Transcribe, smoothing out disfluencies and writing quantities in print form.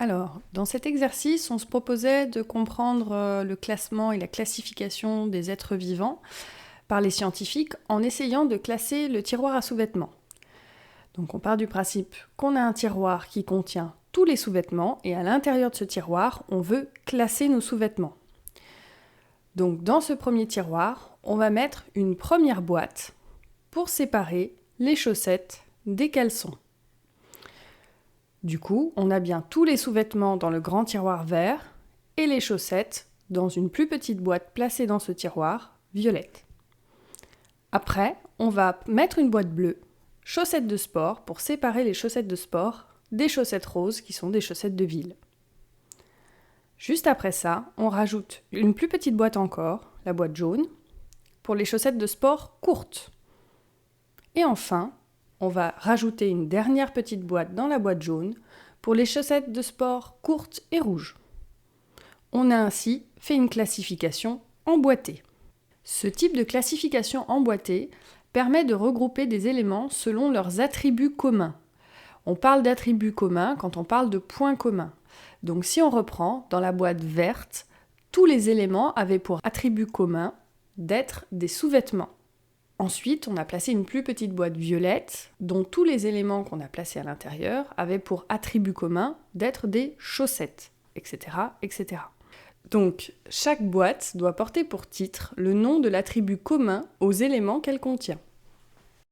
Alors, dans cet exercice, on se proposait de comprendre le classement et la classification des êtres vivants par les scientifiques en essayant de classer le tiroir à sous-vêtements. Donc on part du principe qu'on a un tiroir qui contient tous les sous-vêtements et à l'intérieur de ce tiroir, on veut classer nos sous-vêtements. Donc dans ce premier tiroir, on va mettre une première boîte pour séparer les chaussettes des caleçons. Du coup, on a bien tous les sous-vêtements dans le grand tiroir vert et les chaussettes dans une plus petite boîte placée dans ce tiroir violette. Après, on va mettre une boîte bleue, chaussettes de sport, pour séparer les chaussettes de sport des chaussettes roses qui sont des chaussettes de ville. Juste après ça, on rajoute une plus petite boîte encore, la boîte jaune, pour les chaussettes de sport courtes. Et enfin, on va rajouter une dernière petite boîte dans la boîte jaune pour les chaussettes de sport courtes et rouges. On a ainsi fait une classification emboîtée. Ce type de classification emboîtée permet de regrouper des éléments selon leurs attributs communs. On parle d'attributs communs quand on parle de points communs. Donc si on reprend, dans la boîte verte, tous les éléments avaient pour attribut commun d'être des sous-vêtements. Ensuite, on a placé une plus petite boîte violette, dont tous les éléments qu'on a placés à l'intérieur avaient pour attribut commun d'être des chaussettes, etc., etc. Donc, chaque boîte doit porter pour titre le nom de l'attribut commun aux éléments qu'elle contient.